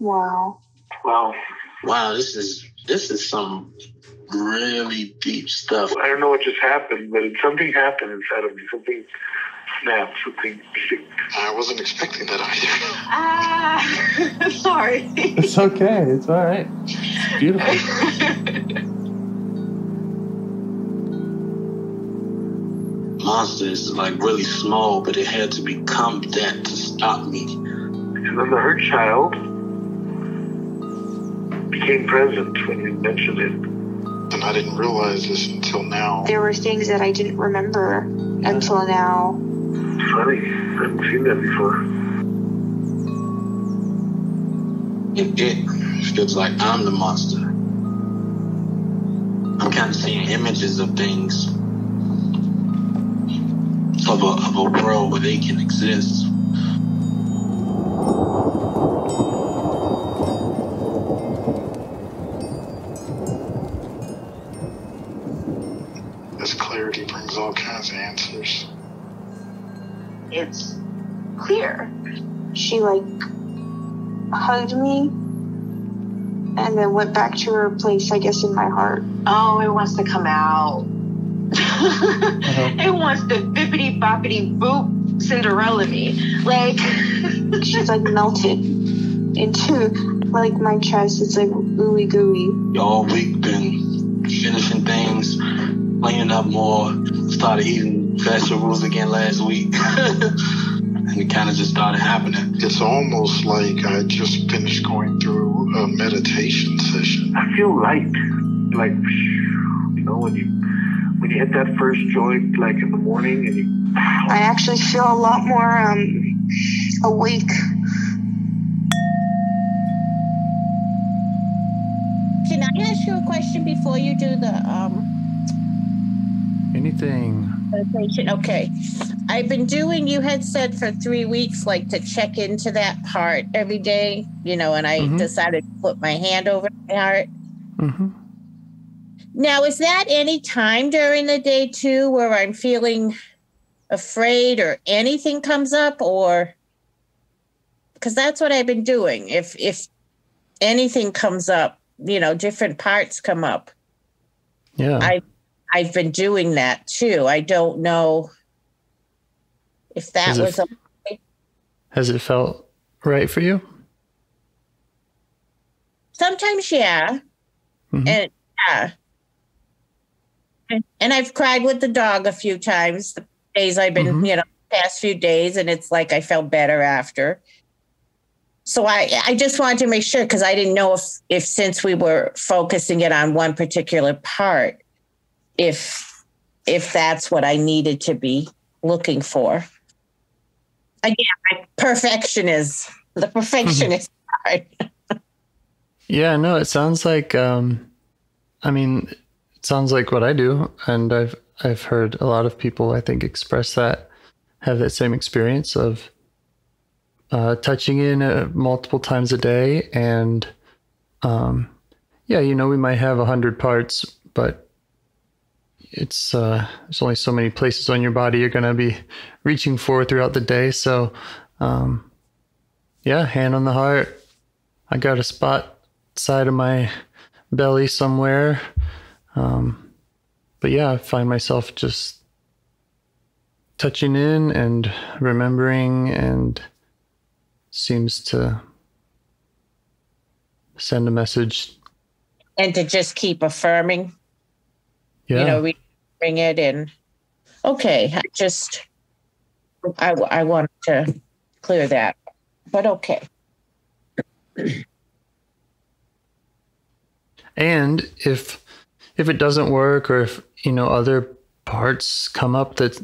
Wow. Wow. Wow, this is some really deep stuff. I don't know what just happened, but something happened inside of me. Something snapped. Something. I wasn't expecting that either. Sorry. It's okay. It's all right. It's beautiful. Monster is like really small, but it had to become that to stop me. And then the hurt child became present when you mentioned it. And I didn't realize this until now. There were things that I didn't remember until now. Funny. I haven't seen that before. It feels like I'm the monster. I'm kind of seeing images of things. Of a world where they can exist. This clarity brings all kinds of answers. It's clear. She hugged me and then went back to her place, I guess, in my heart. Oh, it wants to come out. It wants to bippity boppity boop Cinderella me. She's melted into my chest. It's ooey gooey. All week been finishing things, cleaning up more, started eating vegetables again last week. And it kind of just started happening. It's almost like I just finished going through a meditation session. I feel light. When you hit that first joint, in the morning, and I actually feel a lot more awake. Can I ask you a question before you do the anything meditation? Okay. I've been doing, you had said for 3 weeks, to check into that part every day, and I decided to put my hand over my heart. Mm-hmm. Now, is that any time during the day, too, where I'm feeling afraid or anything comes up? Or because that's what I've been doing. If anything comes up, different parts come up. Yeah. I've been doing that, too. I don't know if that was okay. Has it felt right for you? Sometimes, yeah. Mm-hmm. And yeah. And I've cried with the dog a few times, the days I've been, past few days, and it's I felt better after. So I just wanted to make sure, because I didn't know if since we were focusing it on one particular part, if that's what I needed to be looking for. Again, the perfectionist part. Yeah, no, it sounds like, it sounds like what I do, and I've heard a lot of people, I think, express that, have that same experience of touching in multiple times a day, and we might have 100 parts, but it's there's only so many places on your body you're going to be reaching for throughout the day. So, hand on the heart. I got a spot side of my belly somewhere. But I find myself just touching in and remembering, and seems to send a message. And to just keep affirming, we bring it in. Okay. I want to clear that, but okay. And if it doesn't work, or if other parts come up that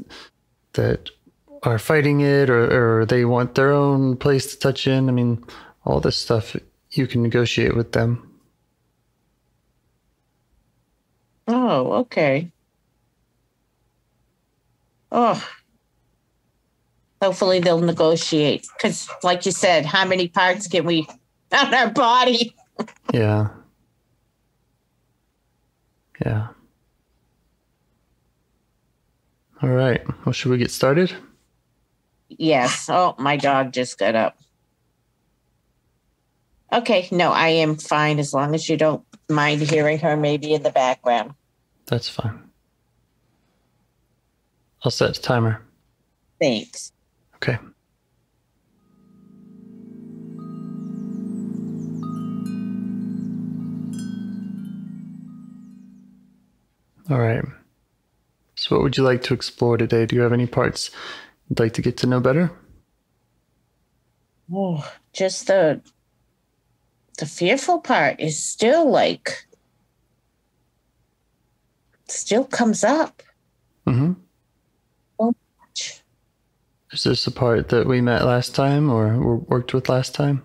are fighting it, or they want their own place to touch in, all this stuff you can negotiate with them. Oh, okay. Oh, hopefully they'll negotiate, because like you said, how many parts can we on our body? Yeah. All right. Well, should we get started? Yes. Oh, my dog just got up. Okay. No, I am fine as long as you don't mind hearing her maybe in the background. That's fine. I'll set the timer. Thanks. Okay. All right. So what would you like to explore today? Do you have any parts you'd like to get to know better? Oh, just the fearful part is still still comes up. Mm-hmm. So much. Is this the part that we met last time or worked with last time?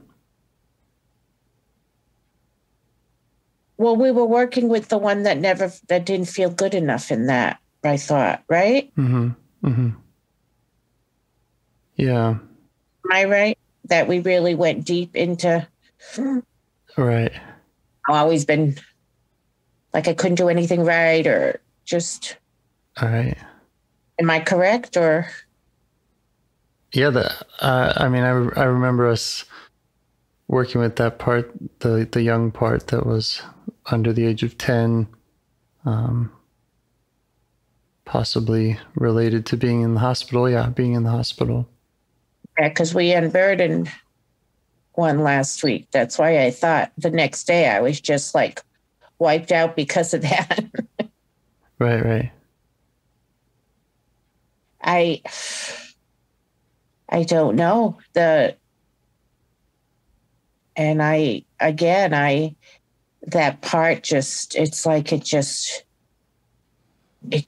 Well, we were working with the one that didn't feel good enough in that, I thought, right? Mm-hmm. Mm-hmm. Yeah. Am I right? That we really went deep into. Right. I've always been like I couldn't do anything right or just. All right. Am I correct or? Yeah. I mean, I remember us working with that part, the young part that was under the age of 10, possibly related to being in the hospital. Yeah, being in the hospital. Yeah, because we unburdened one last week. That's why I thought the next day I was just like wiped out because of that. Right. I don't know that part just, it's like it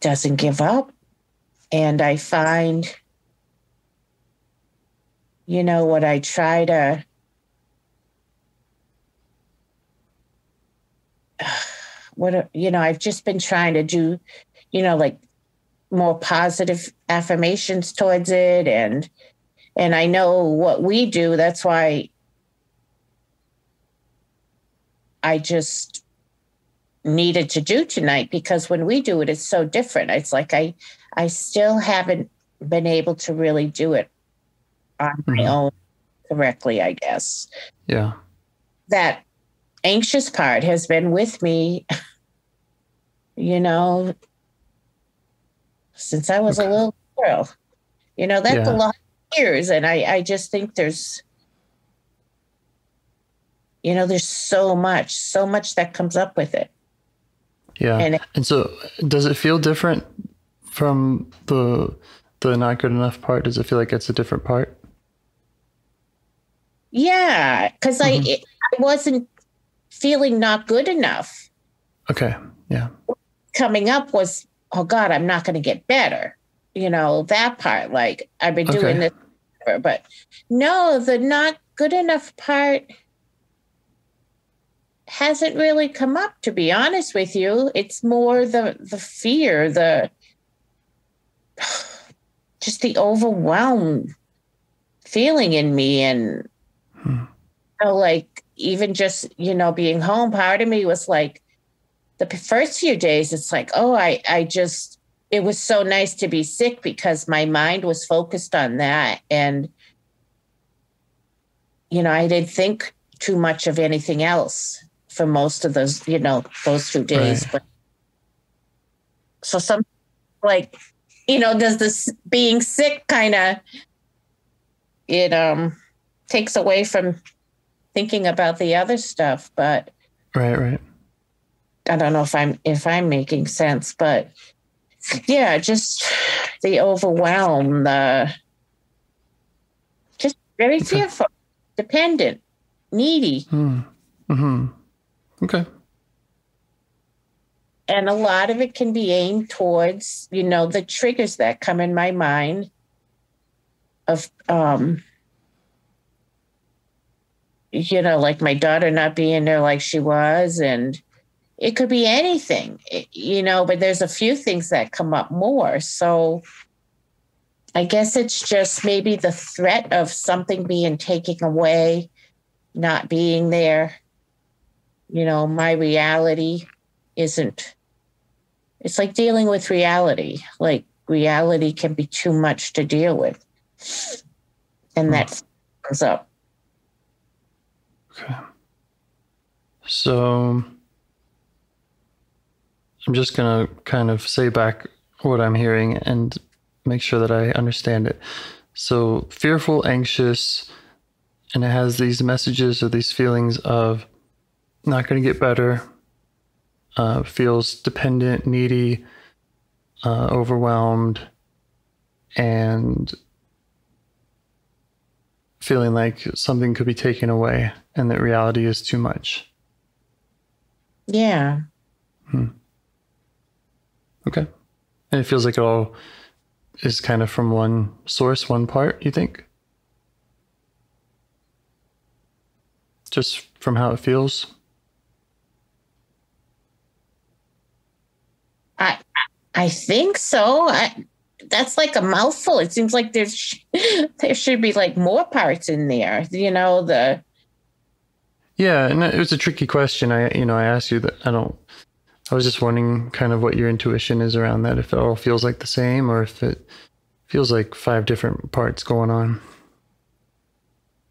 doesn't give up. And I find, what I try to, I've just been trying to do, like more positive affirmations towards it. And I know what we do. That's why I just needed to do tonight, because when we do it, it's so different. It's like I still haven't been able to really do it on my own correctly, I guess. Yeah. That anxious part has been with me, since I was a little girl. That's a lot of years. And I just think there's so much that comes up with it. Yeah. And so does it feel different from the not good enough part? Does it feel like it's a different part? Yeah, because I wasn't feeling not good enough. Okay. Yeah. Coming up was, oh God, I'm not going to get better. That part, like I've been doing this forever. But no, the not good enough part hasn't really come up, to be honest with you. It's more the fear, just the overwhelmed feeling in me. And like even just, being home, part of me was like, the first few days, it's like, oh, it was so nice to be sick because my mind was focused on that. And, I didn't think too much of anything else for most of those, those 2 days. Right. But so some like, does this being sick kind of, it takes away from thinking about the other stuff. But right. I don't know if I'm making sense, but yeah, just the overwhelm, just very fearful, dependent, needy. Okay. And a lot of it can be aimed towards, the triggers that come in my mind of, like my daughter not being there like she was. And it could be anything, but there's a few things that come up more. So I guess it's just maybe the threat of something being taken away, not being there. My reality isn't, it's like dealing with reality. Like reality can be too much to deal with. And that comes up. Okay. So I'm just going to kind of say back what I'm hearing and make sure that I understand it. So fearful, anxious, and it has these messages or these feelings of not going to get better, feels dependent, needy, overwhelmed, and feeling like something could be taken away and that reality is too much. Yeah. Okay. And it feels like it all is kind of from one source, one part, you think? Just from how it feels? I think so. That's like a mouthful. It seems like there should be like more parts in there. Yeah, and it was a tricky question. I asked you that. I was just wondering kind of what your intuition is around that, if it all feels like the same or if it feels like 5 different parts going on.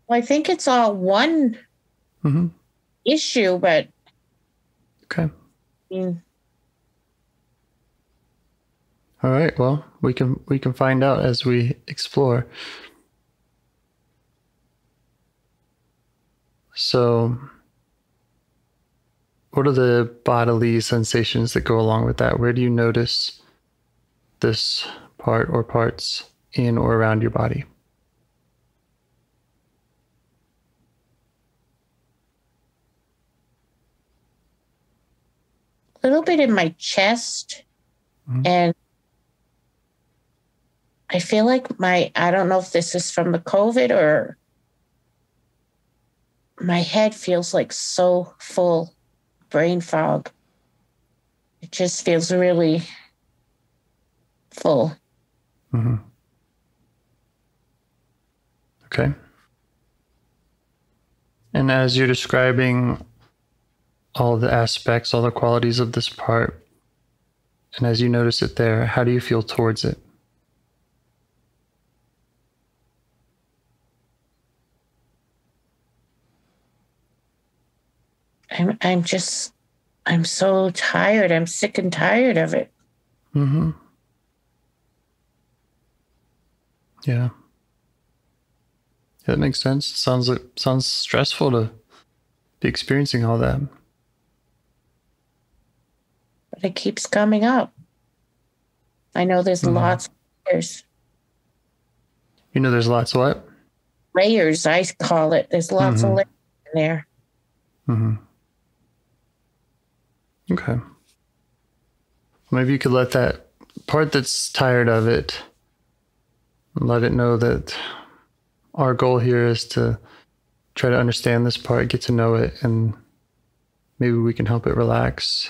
Well, I think it's all one issue, but okay. All right. Well, we can find out as we explore. So, what are the bodily sensations that go along with that? Where do you notice this part or parts in or around your body? a little bit in my chest, and I feel like I don't know if this is from the COVID or my head feels like so full, brain fog. It just feels really full. Okay. And as you're describing all the aspects, all the qualities of this part, and as you notice it there, how do you feel towards it? I'm so tired. I'm sick and tired of it. Yeah. That makes sense. Sounds stressful to be experiencing all that. But it keeps coming up. I know there's lots of layers. You know there's lots of what? Layers, I call it. There's lots of layers in there. Okay. Maybe you could let that part that's tired of it, let it know that our goal here is to try to understand this part, get to know it, and maybe we can help it relax.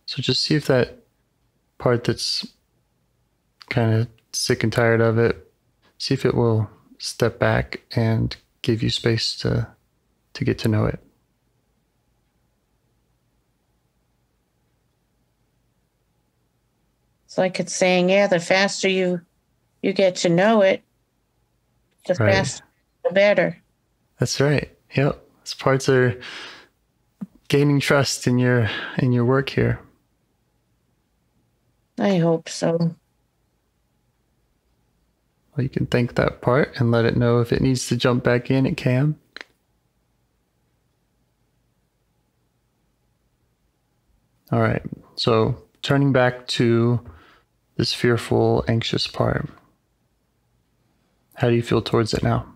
So just see if that part that's kind of sick and tired of it, see if it will step back and give you space to get to know it. It's like it's saying, yeah, the faster you get to know it, the faster, the better. That's right. Yep. These parts are gaining trust in your work here. I hope so. Well, you can thank that part and let it know if it needs to jump back in, it can. All right. So turning back to this fearful, anxious part. How do you feel towards it now?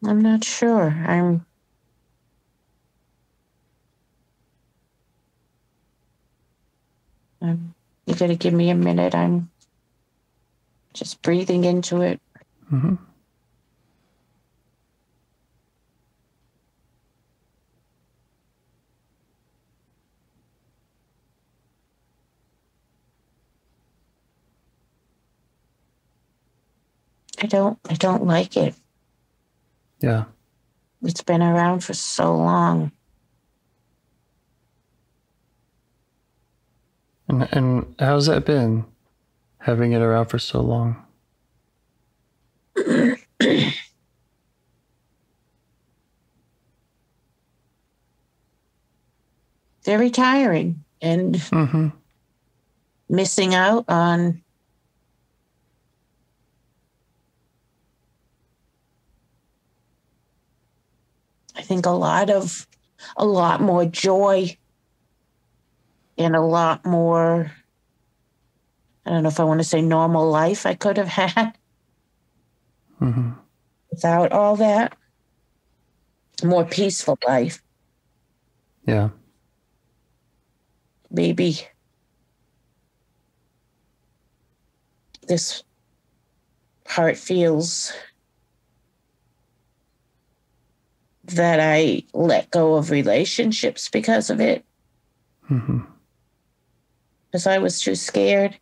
I'm not sure. You got to give me a minute. I'm just breathing into it. I don't like it. Yeah. It's been around for so long. And how's that been, having it around for so long? Very tiring and missing out on I think a lot more joy and a lot more, I don't know if I want to say normal life I could have had without all that. More peaceful life. Yeah. Maybe this part feels that I let go of relationships because of it. Because I was too scared.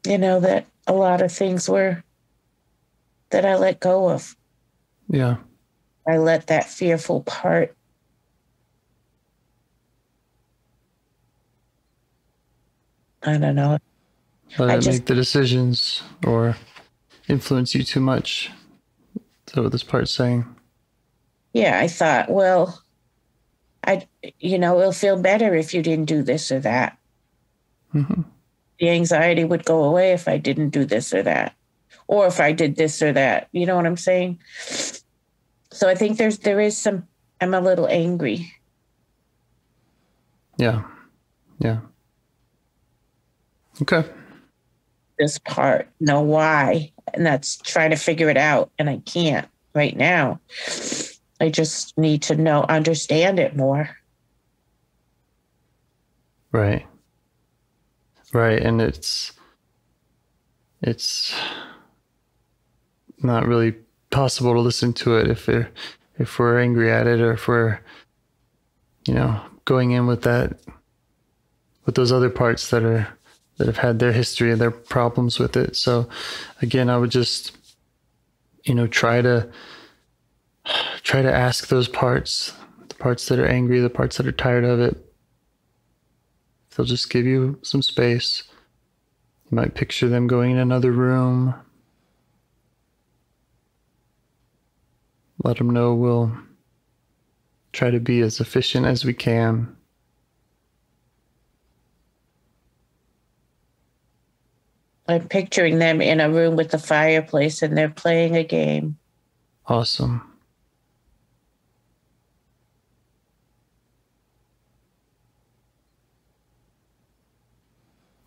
That a lot of things were that I let go of. Yeah. I let that fearful part I don't know. Let it make the decisions or influence you too much. Is that what this part's saying? Yeah, I thought, well, it'll feel better if you didn't do this or that. The anxiety would go away if I didn't do this or that, or if I did this or that. You know what I'm saying? So I think there is some. I'm a little angry. Yeah. Yeah. Okay. This part, know why, and that's trying to figure it out, and I can't right now. I just need to understand it more. Right. Right. And it's not really possible to listen to it if we're angry at it, or if we're, going in with those other parts that have had their history and their problems with it. So again, I would just, try to ask those parts, the parts that are angry, the parts that are tired of it, if they'll just give you some space. You might picture them going in another room. Let them know we'll try to be as efficient as we can. I'm picturing them in a room with the fireplace and they're playing a game. Awesome.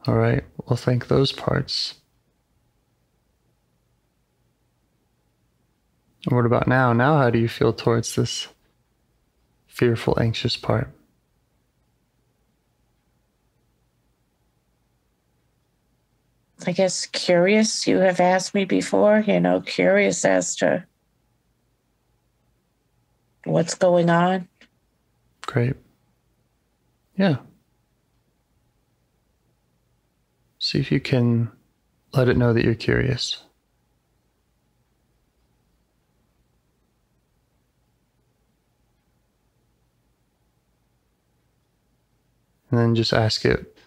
All right. Well, thank those parts. And what about now? Now, how do you feel towards this fearful, anxious part? I guess curious. You have asked me before, curious as to what's going on. Great. Yeah. See if you can let it know that you're curious. And then just ask it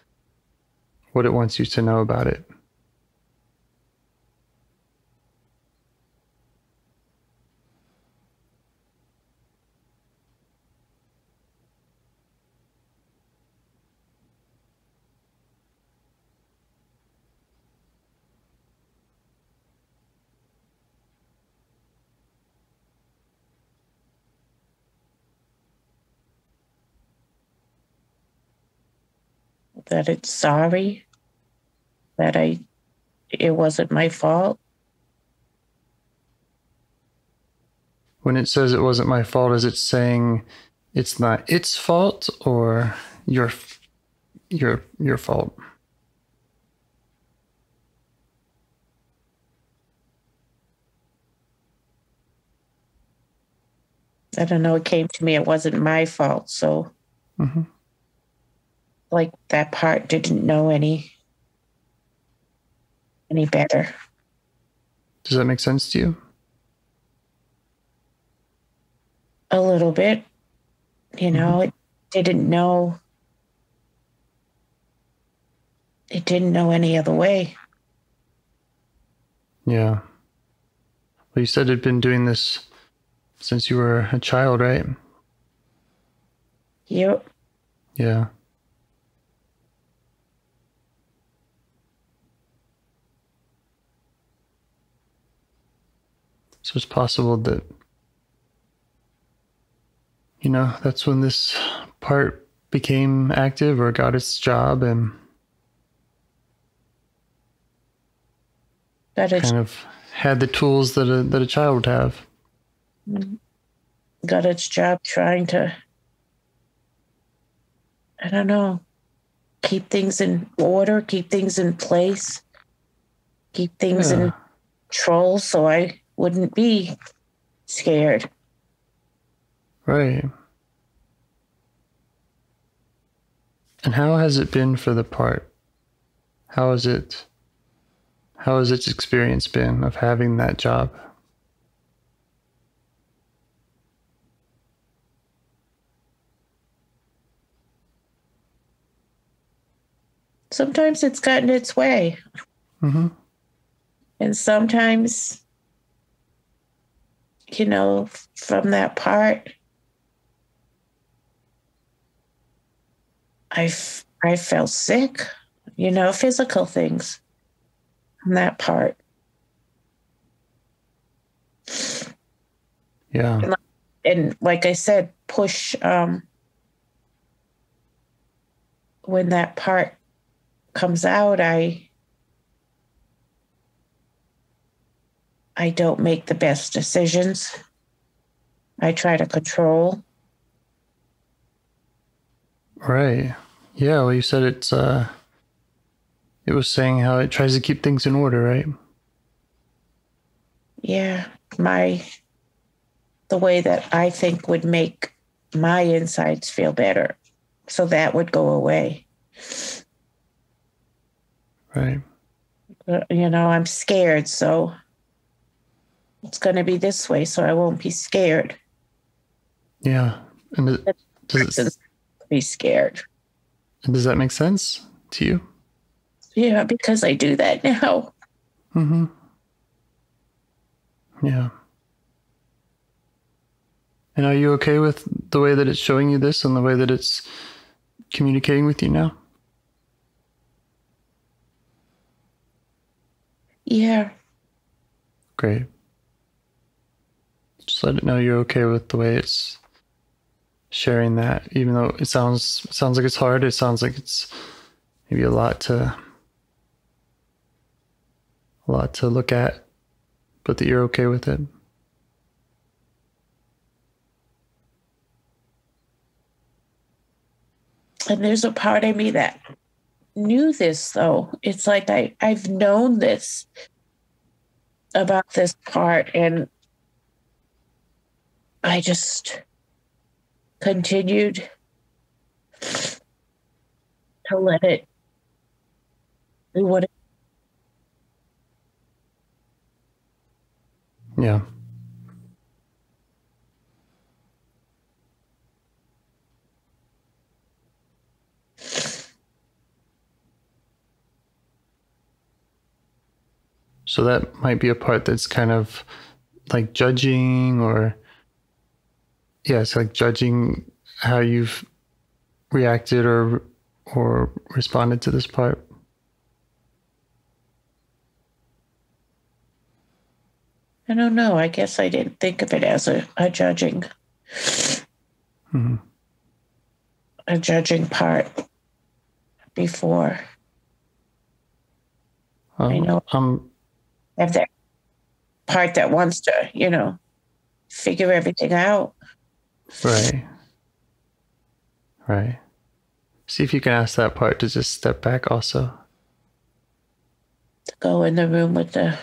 what it wants you to know about it. That it's sorry, that it wasn't my fault. When it says it wasn't my fault, is it saying it's not its fault or your fault? I don't know. It came to me. It wasn't my fault. So like that part didn't know any better. Does that make sense to you? A little bit. You know, it didn't know any other way. Yeah. Well, you said it'd been doing this since you were a child, right? Yep. Yeah. So it's possible that, that's when this part became active or got its job and kind of had the tools that a child would have. Got its job trying to, I don't know, keep things in order, keep things in place, keep things in control so I wouldn't be scared. Right. And how has it been for the part? How has its experience been of having that job? Sometimes it's gotten its way. And sometimes, from that part, I felt sick, physical things from that part. Yeah. And like I said, push, when that part comes out, I don't make the best decisions. I try to control. Right. Yeah, well, you said it was saying how it tries to keep things in order, right? Yeah, the way that I think would make my insides feel better. So that would go away. Right. I'm scared, so it's going to be this way, so I won't be scared. Yeah. And does be scared. And does that make sense to you? Yeah, because I do that now. Yeah. And are you okay with the way that it's showing you this and the way that it's communicating with you now? Yeah. Great. Just let it know you're okay with the way it's sharing that, even though it sounds like it's hard. It sounds like it's maybe a lot to look at, but that you're okay with it. And there's a part of me that knew this, though. It's like I've known this about this part, and I just continued to let it do what it. Yeah. So that might be a part that's kind of like judging, or it's like judging how you've reacted or responded to this part. I don't know. I guess I didn't think of it as a judging. A judging part before. I know. I have that part that wants to, figure everything out. Right. Right. See if you can ask that part to just step back also. To go in the room with the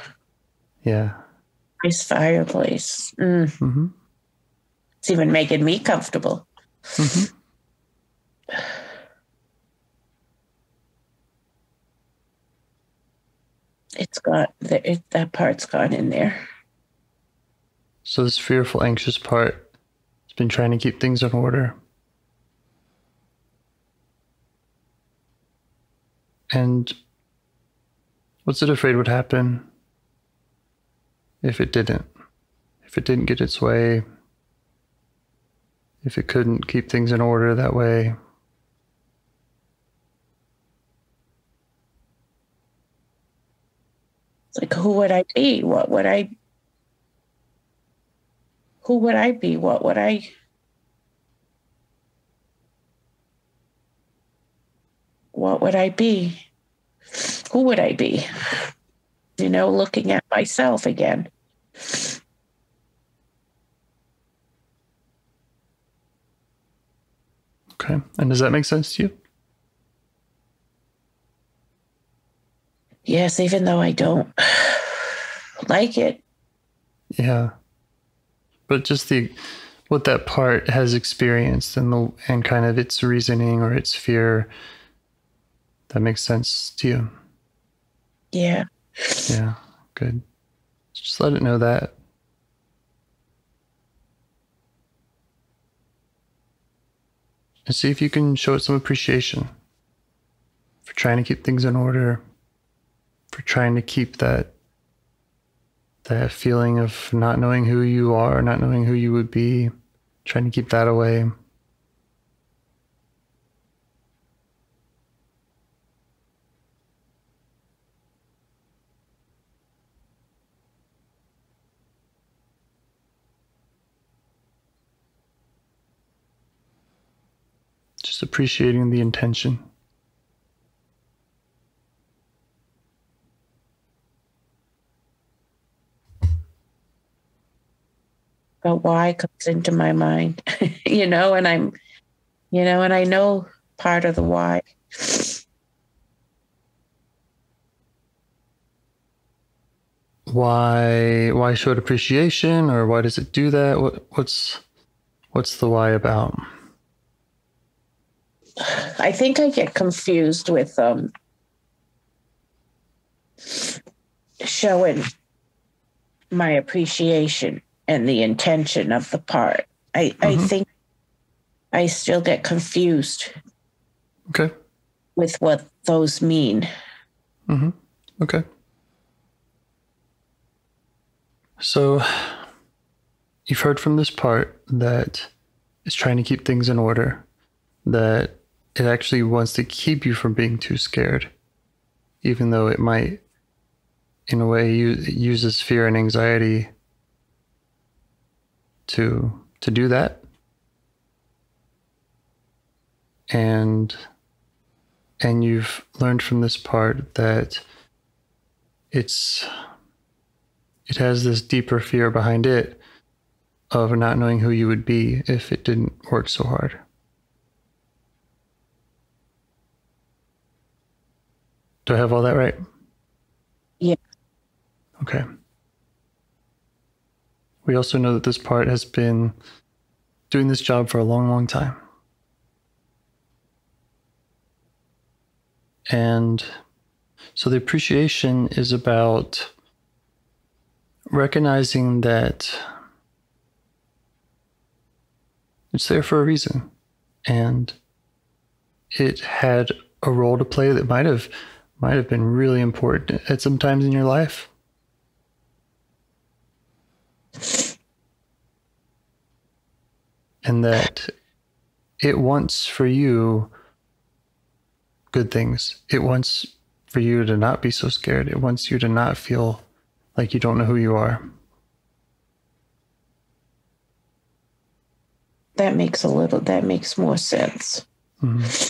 nice fireplace. It's even making me comfortable. It's got that part's gone in there. So this fearful, anxious part has been trying to keep things in order. And what's it afraid would happen if it didn't? If it didn't get its way? If it couldn't keep things in order that way? Like, who would I be? Who would I be? What would I be? Who would I be? Looking at myself again. Okay. And does that make sense to you? Yes, even though I don't like it. Yeah. But just what that part has experienced and kind of its reasoning or its fear, that makes sense to you. Yeah. Yeah. Good. Just let it know that. And see if you can show it some appreciation for trying to keep things in order, for trying to keep that feeling of not knowing who you are, not knowing who you would be, trying to keep that away. Just appreciating the intention. But why comes into my mind, and I'm, and I know part of the why. Why show it appreciation, or why does it do that? What's the why about? I think I get confused with showing my appreciation and the intention of the part. I think I still get confused. Okay. With what those mean. Mm-hmm. Okay. So you've heard from this part that it's trying to keep things in order, that it actually wants to keep you from being too scared, even though it might, in a way, it uses fear and anxiety to do that. And you've learned from this part that it has this deeper fear behind it of not knowing who you would be if it didn't work so hard. Do I have all that right? Yeah. Okay. We also know that this part has been doing this job for a long, long time. And so the appreciation is about recognizing that it's there for a reason, and it had a role to play that might have been really important at some times in your life. And that it wants for you good things. It wants for you to not be so scared. It wants you to not feel like you don't know who you are. That makes more sense. Mm-hmm.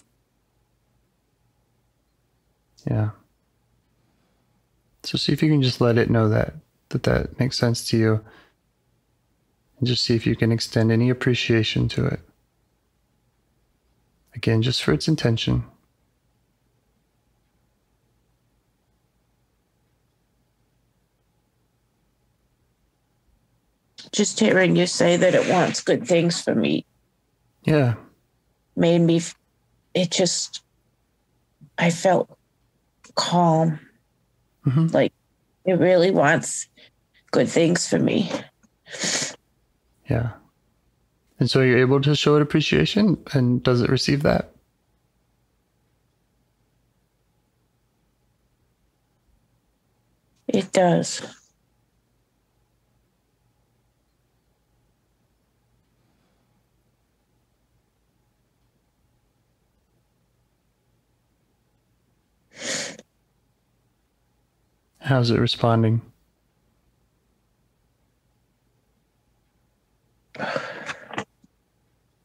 Yeah. So see if you can just let it know that makes sense to you. And just see if you can extend any appreciation to it. Again, just for its intention. Just hearing you say that it wants good things for me. Yeah. Made me, I felt calm. Mm-hmm. Like it really wants good things for me. Yeah. And so you're able to show it appreciation, and does it receive that? does. How's it responding?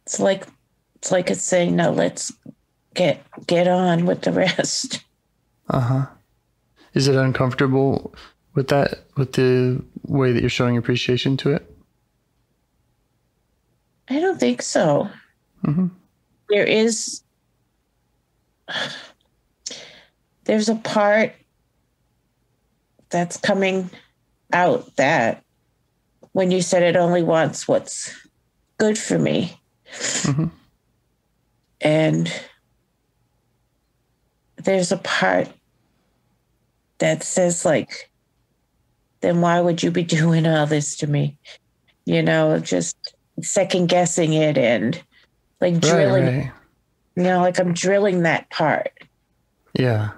It's like it's saying, no, let's get on with the rest. Uh-huh. Is it uncomfortable with that, with the way that you're showing appreciation to it? I don't think so. Mm-hmm. There's a part that's coming out that when you said it only wants what's good for me. Mm-hmm. And there's a part that says, like, then why would you be doing all this to me? Just second guessing it and like drilling, Right. like I'm drilling that part. Yeah.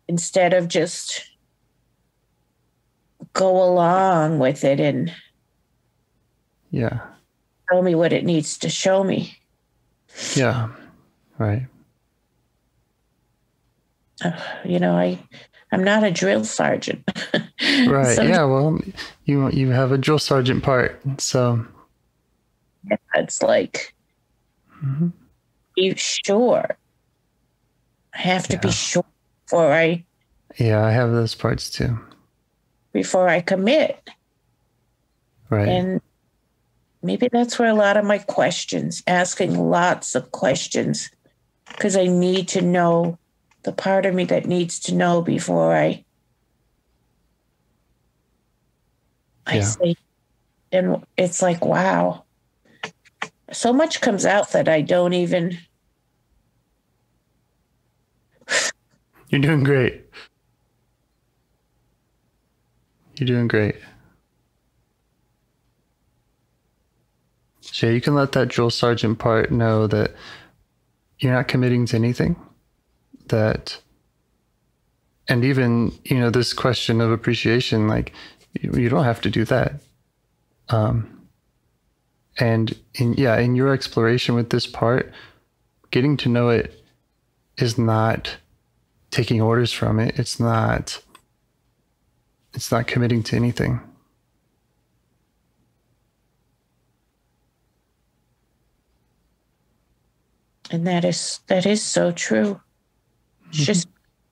Instead of just go along with it and Yeah. show me what it needs to show me. Yeah. Right. I'm not a drill sergeant. Right. Yeah. Well, you have a drill sergeant part, so It's like, mm-hmm. you sure? I have to be sure before I have those parts too. Before I commit. Right. And maybe that's where a lot of my questions, asking lots of questions, because I need to know the part of me that needs to know before I say, and it's like, wow, so much comes out that I don't even. You're doing great. You're doing great. So you can let that drill sergeant part know that you're not committing to anything. And even, this question of appreciation, like, you don't have to do that. And in your exploration with this part, getting to know it is not taking orders from it. It's not committing to anything. And that is so true. It's just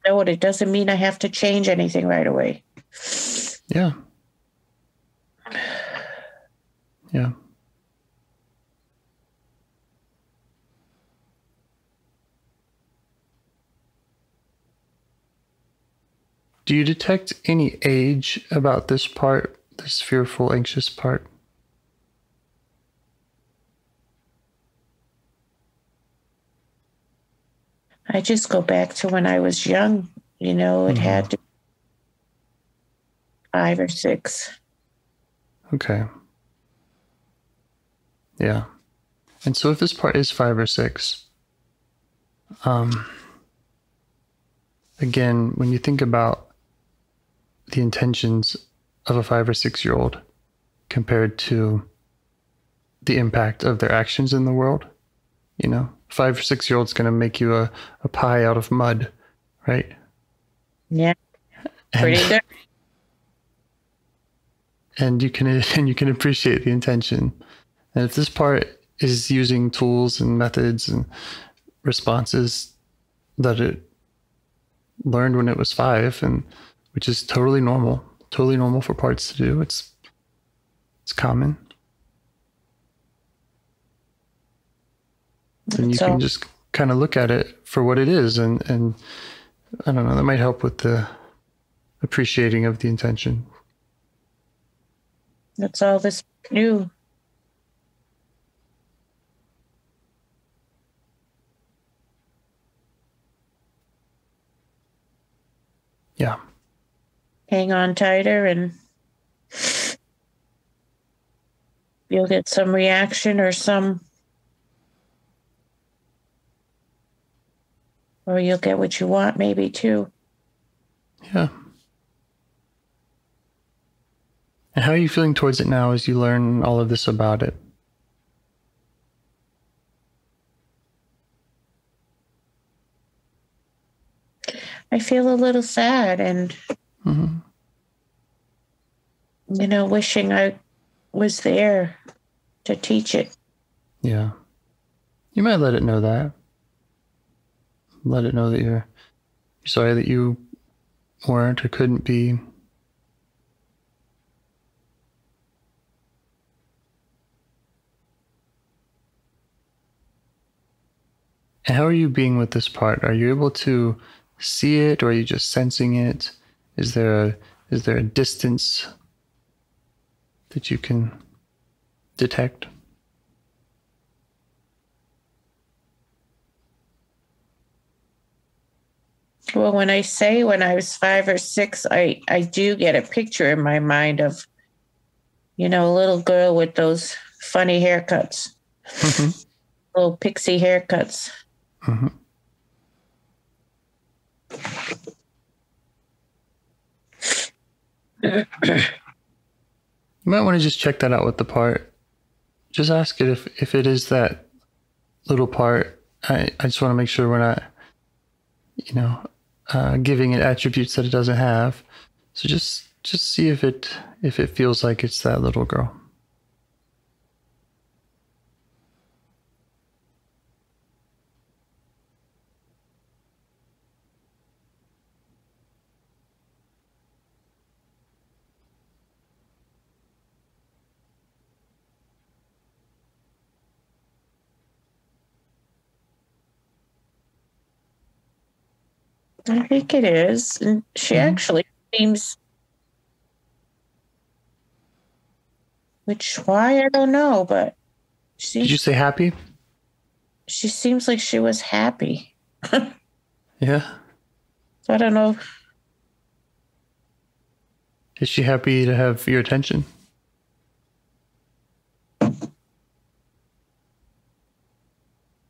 know what it doesn't mean I have to change anything right away. Yeah. Yeah. Do you detect any age about this part, this fearful, anxious part? I just go back to when I was young. It had to be 5 or 6. Okay. Yeah. And so if this part is 5 or 6, again, when you think about the intentions of a 5 or 6-year-old compared to the impact of their actions in the world, 5 or 6-year-old's going to make you a pie out of mud, right? Yeah. Pretty good. And you can appreciate the intention. And if this part is using tools and methods and responses that it learned when it was 5, and which is totally normal for parts to do. It's common. And you can just kind of look at it for what it is, and I don't know, that might help with the appreciating of the intention. That's all this new. Yeah. Hang on tighter and you'll get some reaction or you'll get what you want maybe too. Yeah. And how are you feeling towards it now as you learn all of this about it? I feel a little sad and, wishing I was there to teach it. Yeah. You might let it know that. Let it know that you're sorry that you weren't or couldn't be. And how are you being with this part? Are you able to see it, or are you just sensing it? Is there a distance that you can detect? Well, when I was 5 or 6, I do get a picture in my mind of, a little girl with those funny haircuts, little pixie haircuts. You might want to just check that out with the part. Just ask it if it is that little part. I just want to make sure we're not, giving it attributes that it doesn't have. So just see if it feels like it's that little girl. I think it is. And she actually seems, why I don't know, but Did you say happy? She seems like she was happy. Yeah. So I don't know. Is she happy to have your attention?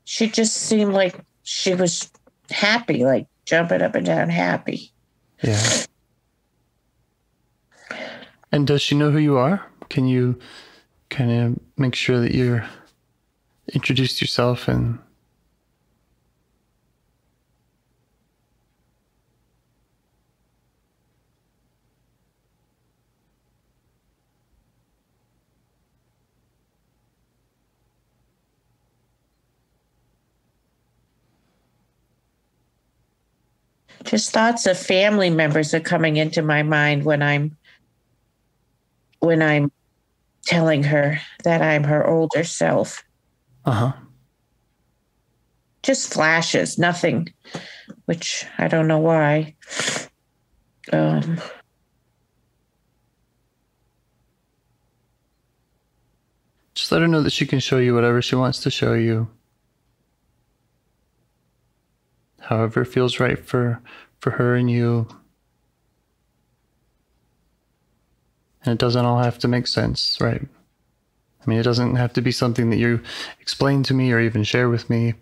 She just seemed like she was happy, like jumping up and down happy. Yeah. And does she know who you are? Can you kind of make sure that you're introduced yourself and just thoughts of family members are coming into my mind when I'm telling her that I'm her older self. Just flashes, nothing, which I don't know why. Just let her know that she can show you whatever she wants to show you. However it feels right for her and you. And it doesn't all have to make sense, right? I mean, it doesn't have to be something that you explain to me or even share with me.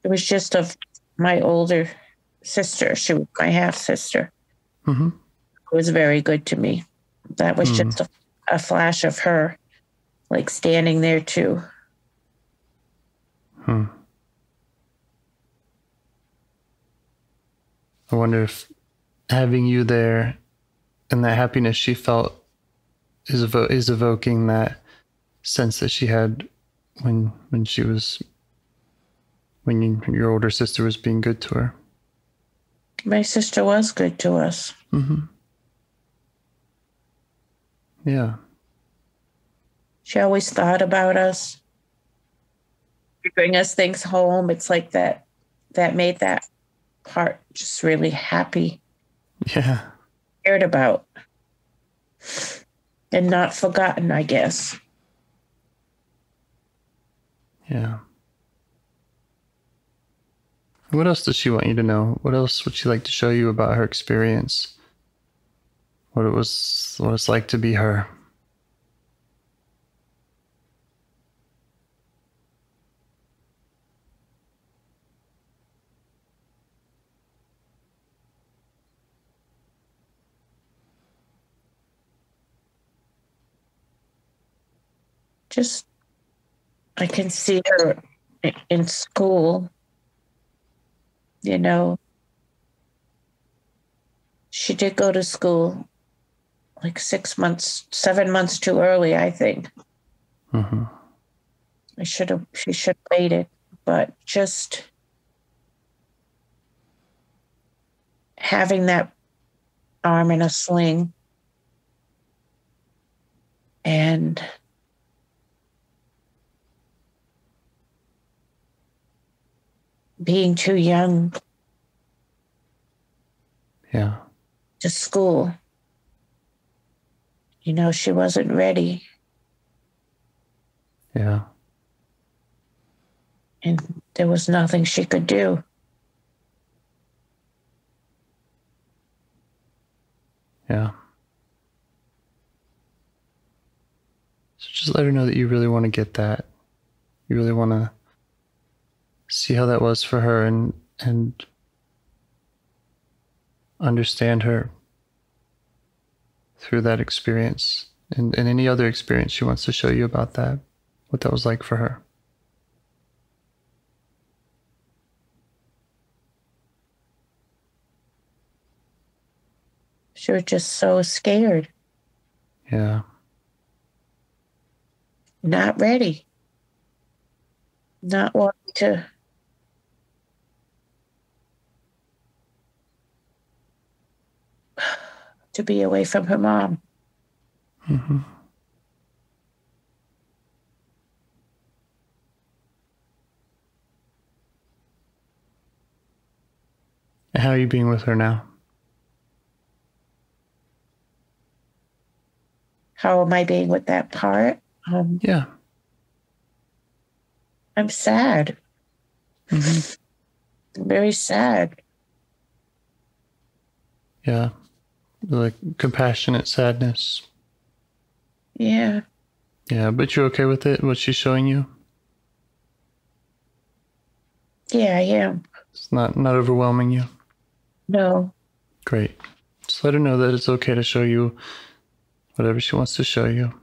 It was just of my older sister. She was my half sister. It was very good to me. That was just a flash of her, like standing there too. I wonder if having you there and that happiness she felt is evoking that sense that she had when your older sister was being good to her. My sister was good to us. Yeah. She always thought about us. She'd bring us things home. It's like that made that part just really happy. Yeah. Cared about. And not forgotten, I guess. Yeah. What else does she want you to know? What else would she like to show you about her experience? What it's like to be her? Just, I can see her in school, you know. She did go to school like 6 months, 7 months too early, I think. Mm-hmm. She should have waited, but just having that arm in a sling and being too young Yeah. to school. You know, she wasn't ready. Yeah. And there was nothing she could do. Yeah. So just let her know that you really want to get that. You really want to see how that was for her and understand her through that experience and any other experience she wants to show you about that, what that was like for her. She was just so scared, Yeah. not ready, not wanting to be away from her mom. Mm-hmm. And how are you being with her now? How am I being with that part? Yeah. I'm sad. Mm-hmm. I'm very sad. Yeah. Like compassionate sadness. Yeah. Yeah, but you're okay with it, what she's showing you? Yeah, I am. It's not overwhelming you? No. Great. Just let her know that it's okay to show you whatever she wants to show you.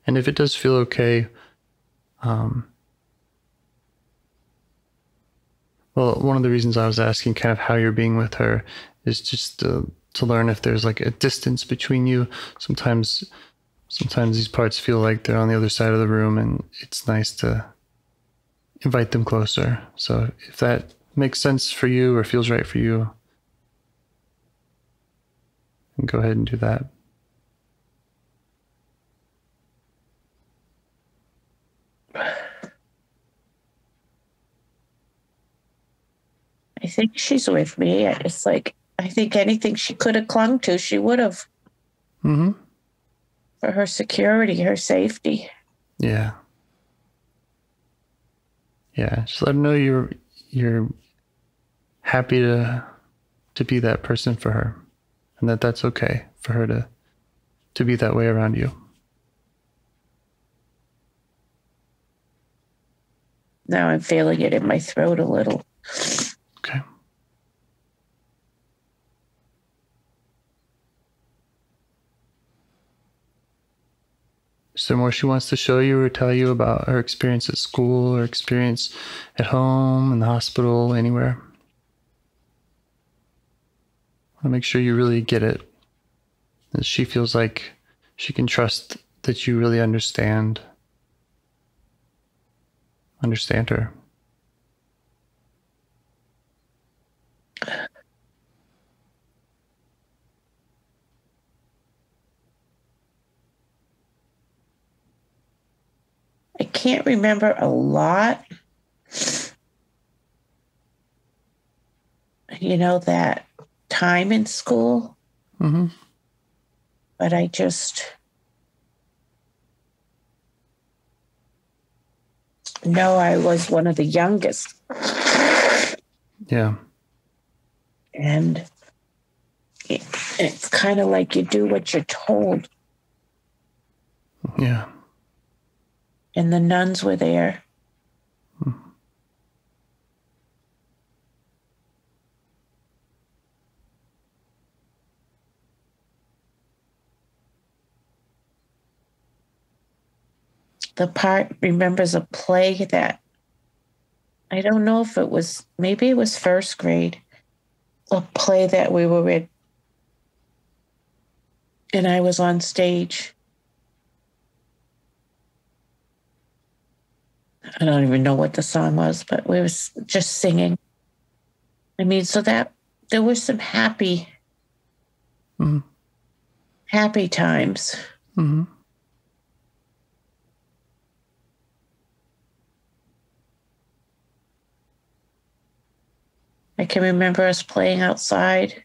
And if it does feel okay, well, one of the reasons I was asking kind of how you're being with her is just to learn if there's like a distance between you. Sometimes these parts feel like they're on the other side of the room, and it's nice to invite them closer. So if that makes sense for you or feels right for you, then go ahead and do that. I think she's with me. It's like, I think anything she could have clung to, she would have. Mm-hmm. For her security, her safety. Yeah. Yeah. Just let her know you're happy to be that person for her, and that's okay for her to be that way around you. Now I'm feeling it in my throat a little. Okay. Is there more she wants to show you or tell you about her experience at school or experience at home, in the hospital, anywhere? I want to make sure you really get it. That she feels like she can trust that you really understand her. I can't remember a lot. You know, that time in school. Mm-hmm. But I just know I was one of the youngest. Yeah. And it's kind of like you do what you're told. Yeah. And the nuns were there. the part remembers a play that I don't know if it was, maybe it was first grade, a play that we were in. And I was on stage. I don't even know what the song was, but we was just singing. I mean, so that there were some happy times. Mm-hmm. I can remember us playing outside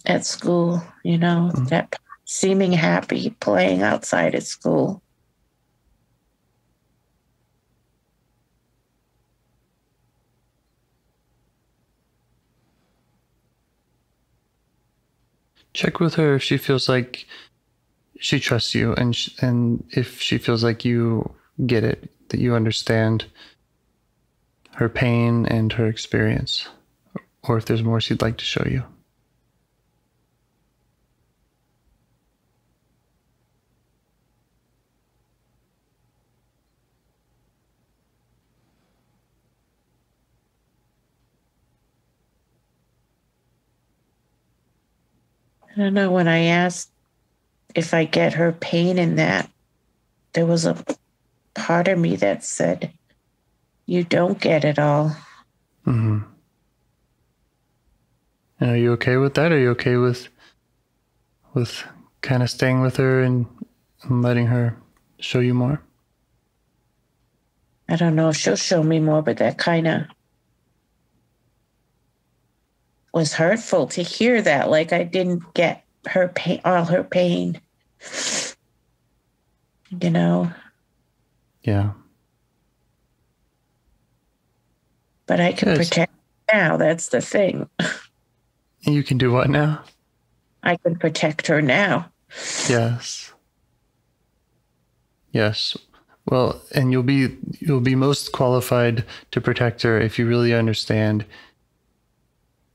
at school, you know, that seeming happy playing outside at school. Check with her if she feels like she trusts you, and if she feels like you get it, that you understand her pain and her experience, or if there's more she'd like to show you. I don't know, when I asked if I get her pain in that, there was a part of me that said, you don't get it all. Mm-hmm. And are you okay with that? Are you okay with kind of staying with her and letting her show you more? I don't know if she'll show me more, but that kind of was hurtful to hear that. Like I didn't get her pain, all her pain, you know? Yeah. But I can protect her now. That's the thing. And you can do what now? I can protect her now. Yes. Yes. Well, and you'll be most qualified to protect her if you really understand,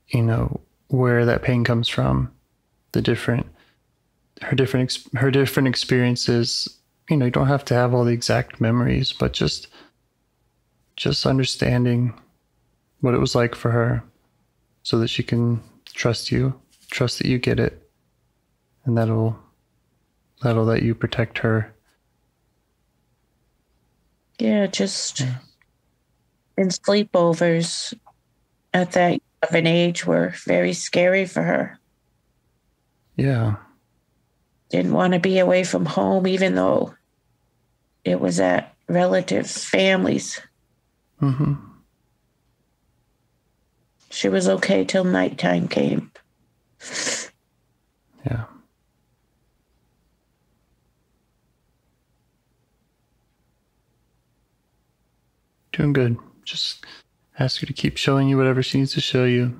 you know, where that pain comes from, her different experiences. You know, you don't have to have all the exact memories, but just understanding what it was like for her, so that she can trust that you get it, and that'll let you protect her. Yeah, in sleepovers at that of an age were very scary for her. Yeah. Didn't want to be away from home, even though it was at relatives' families. Mm-hmm. She was okay till nighttime came. Yeah. Doing good. Just ask her to keep showing you whatever she needs to show you.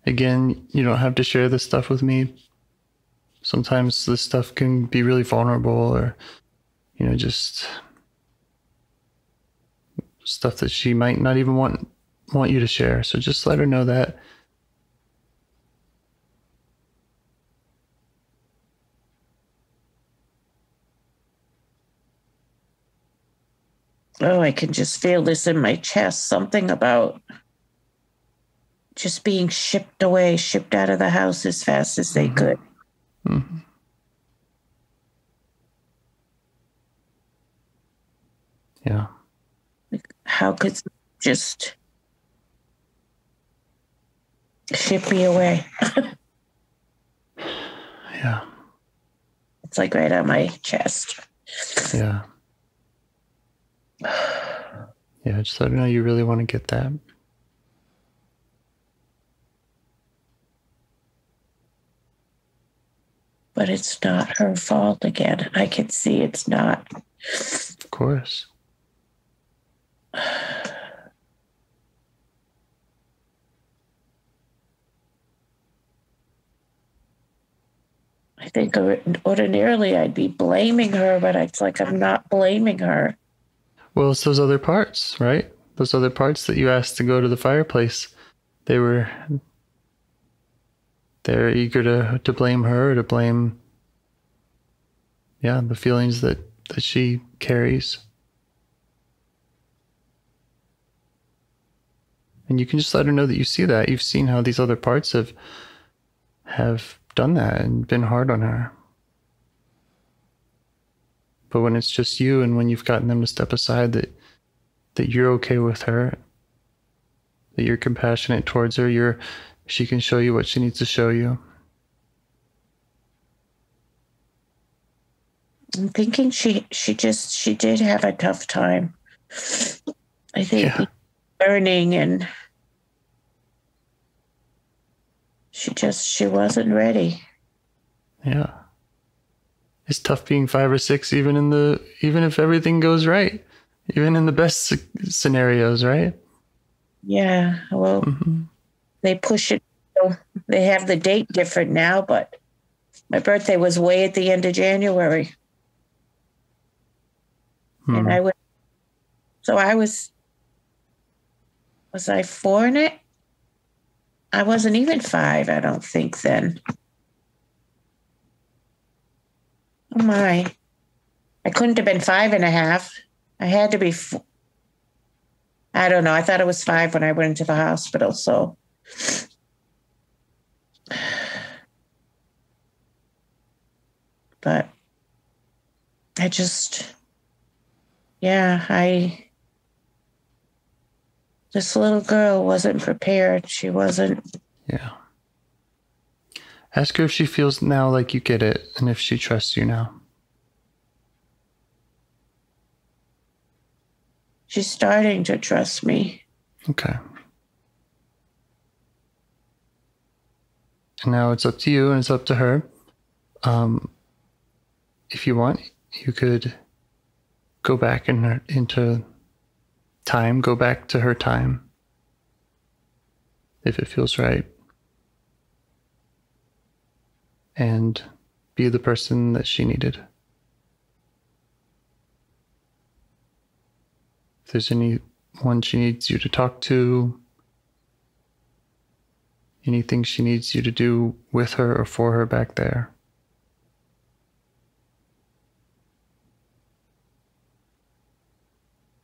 Again, you don't have to share this stuff with me. Sometimes this stuff can be really vulnerable, or, you know, just stuff that she might not even want you to share. So just let her know that. Oh, I can just feel this in my chest. Something about just being shipped out of the house as fast as they could. Mm-hmm. Yeah. How could just ship me away? Yeah. It's like right on my chest. Yeah. Yeah, just let her know you really want to get that. But it's not her fault again. I can see it's not. Of course. I think ordinarily I'd be blaming her, but it's like I'm not blaming her. Well, it's those other parts, right? Those other parts that you asked to go to the fireplace. They're eager to blame her, to blame, the feelings that that she carries. And you can just let her know that you see that. You've seen how these other parts have done that and been hard on her. But when it's just you and when you've gotten them to step aside, that you're okay with her, that you're compassionate towards her, she can show you what she needs to show you. I'm thinking she did have a tough time. I think learning, and she wasn't ready. Yeah. It's tough being 5 or 6, even if everything goes right, even in the best scenarios, right? Yeah. Well, they push it. They have the date different now, but my birthday was way at the end of January. And was I 4 in it? I wasn't even 5, I don't think then. Oh my. I couldn't have been 5.5. I had to be, I don't know. I thought it was 5 when I went into the hospital. So, but this little girl wasn't prepared. She wasn't. Yeah. Ask her if she feels now like you get it and if she trusts you now. She's starting to trust me. Okay. And now it's up to you and it's up to her. If you want, you could go back into time, go back to her time, if it feels right. And be the person that she needed. If there's anyone she needs you to talk to, anything she needs you to do with her or for her back there.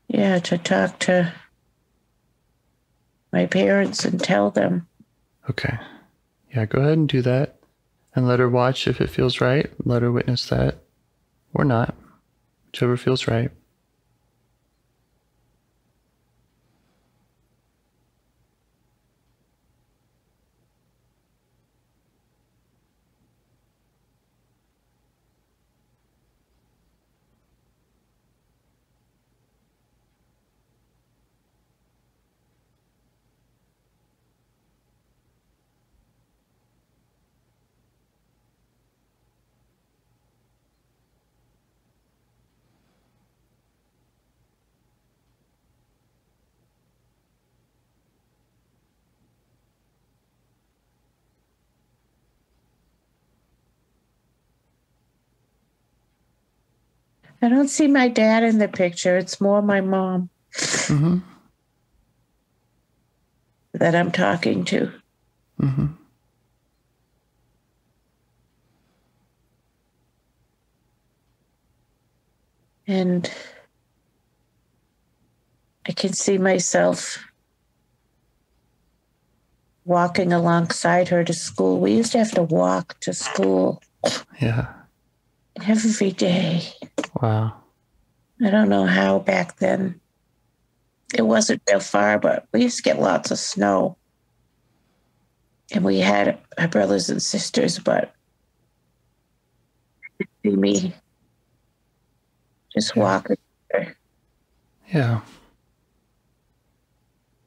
Yeah, to talk to my parents and tell them. Okay. Yeah, go ahead and do that. And let her watch if it feels right. Let her witness that. Or not. Whichever feels right. I don't see my dad in the picture. It's more my mom that I'm talking to. And I can see myself walking alongside her to school. We used to have to walk to school. Yeah. Every day. Wow. I don't know how back then. It wasn't real far, but we used to get lots of snow. And we had our brothers and sisters, but see me just walking there. Yeah.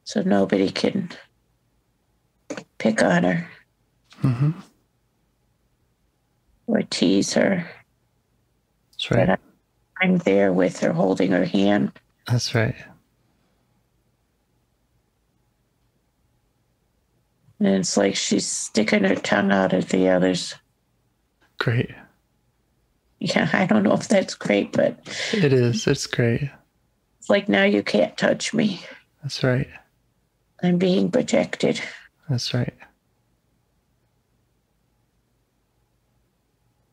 So nobody can pick on her or tease her. That's right. But I'm there with her, holding her hand. That's right. And it's like she's sticking her tongue out at the others. Great. Yeah, I don't know if that's great, but... It is. It's great. It's like, now you can't touch me. That's right. I'm being protected. That's right.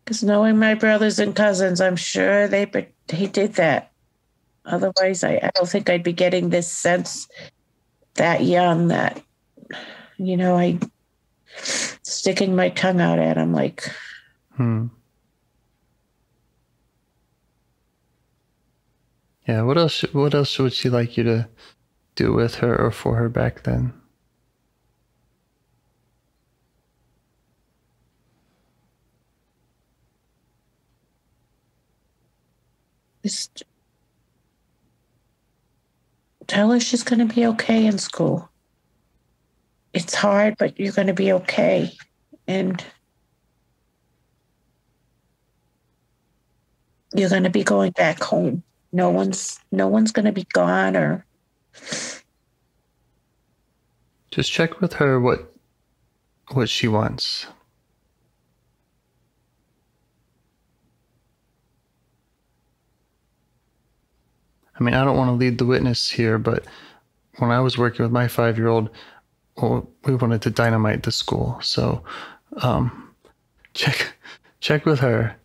Because knowing my brothers and cousins, I'm sure they he did that. Otherwise, I don't think I'd be getting this sense that young that, I sticking my tongue out at him like. Yeah, what else would she like you to do with her or for her back then? Just tell her she's going to be okay in school. It's hard, but you're going to be okay. And you're going to be going back home. No one's going to be gone or. Just check with her what she wants. I mean, I don't want to lead the witness here, but when I was working with my 5-year-old, we wanted to dynamite the school. So check with her.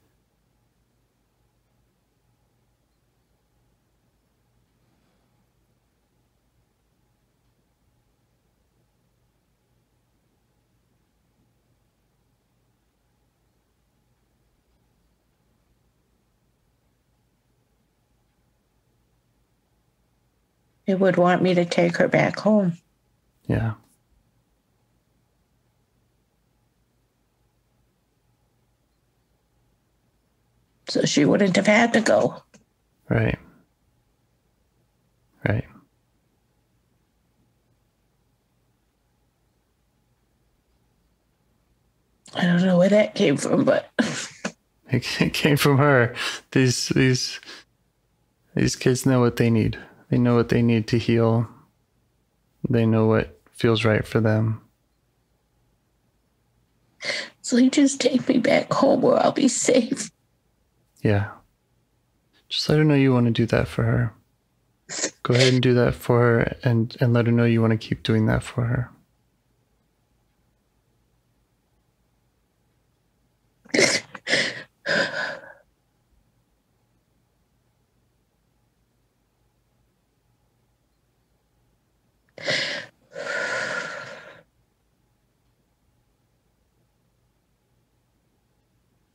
It would want me to take her back home. Yeah. So she wouldn't have had to go. Right. Right. I don't know where that came from, but it came from her. These kids know what they need. They know what they need to heal. They know what feels right for them. So you just take me back home where I'll be safe. Yeah. Just let her know you want to do that for her. Go ahead and do that for her and let her know you want to keep doing that for her.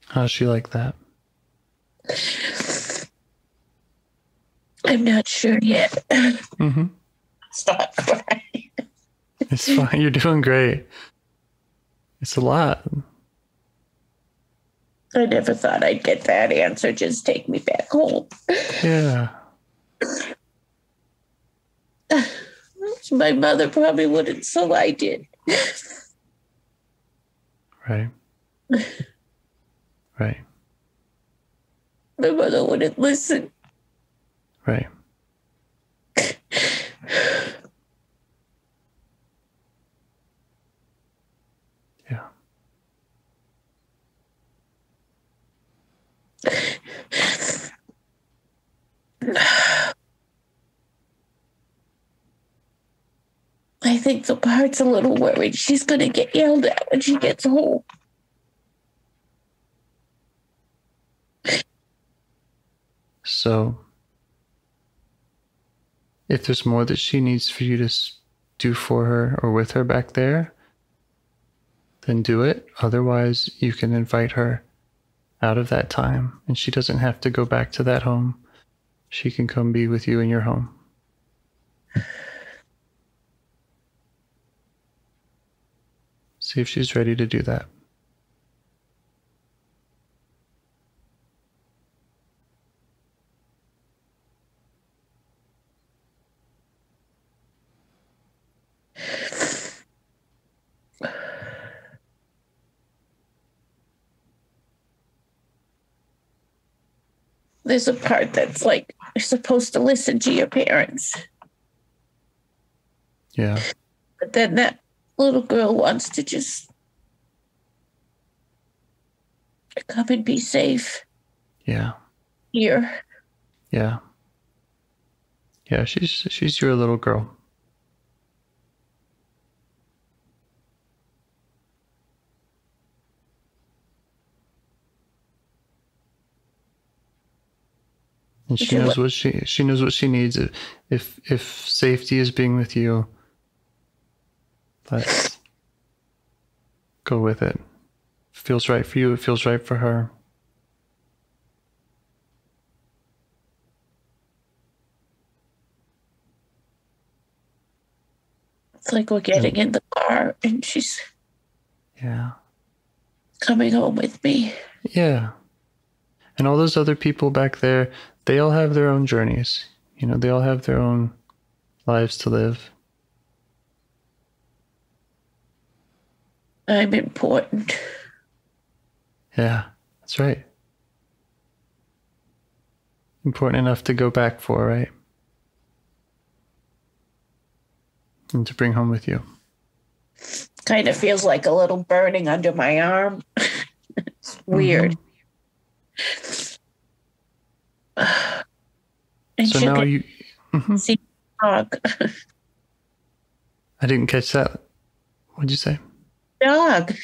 How's she like that? I'm not sure yet. Mm-hmm. Stop crying. It's fine. You're doing great. It's a lot. I never thought I'd get that answer. Just take me back home. Yeah. My mother probably wouldn't, so I did. Right. Right. My mother wouldn't listen. Right. Yeah. I think the part's a little worried. She's going to get yelled at when she gets home. So, if there's more that she needs for you to do for her or with her back there, then do it. Otherwise, you can invite her out of that time, and she doesn't have to go back to that home. She can come be with you in your home. See if she's ready to do that. There's a part that's like, you're supposed to listen to your parents. Yeah. But then that little girl wants to just come and be safe. Yeah. Here. Yeah. Yeah, she's your little girl. And she knows what she knows what she needs. If safety is being with you, let's go with it. Feels right for you, it feels right for her. It's like we're getting in the car and she's coming home with me. Yeah. And all those other people back there, they all have their own journeys. You know, they all have their own lives to live. I'm important. Yeah, that's right. Important enough to go back for, right? And to bring home with you. Kind of feels like a little burning under my arm. It's weird. And So now you see the dog. I didn't catch that. What'd you say? Dog.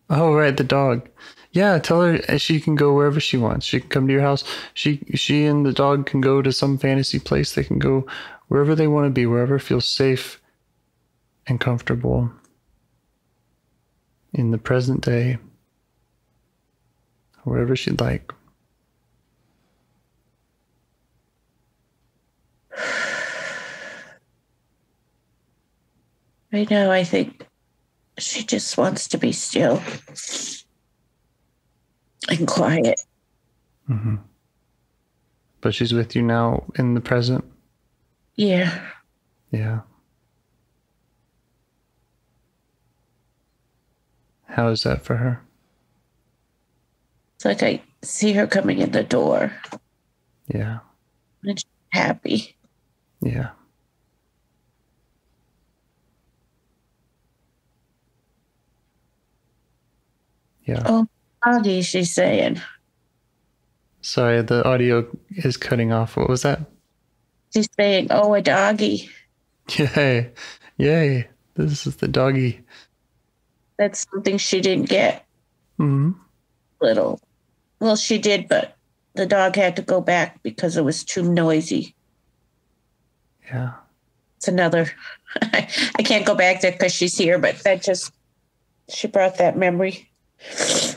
Oh, right, the dog. Yeah, tell her she can go wherever she wants. She can come to your house. She and the dog can go to some fantasy place. They can go wherever they want to be, wherever feels safe and comfortable in the present day, wherever she'd like. Right now, I think she just wants to be still and quiet. Mm-hmm. But she's with you now in the present? Yeah. Yeah. How is that for her? It's like I see her coming in the door. Yeah. And she's happy. Yeah. Yeah. Oh, doggy, she's saying. Sorry, the audio is cutting off. What was that? She's saying, oh, a doggy. Yay. Yay. This is the doggy. That's something she didn't get. Mm-hmm. Little. Well, she did, but the dog had to go back because it was too noisy. Yeah. It's another. I can't go back there because she's here, but she brought that memory.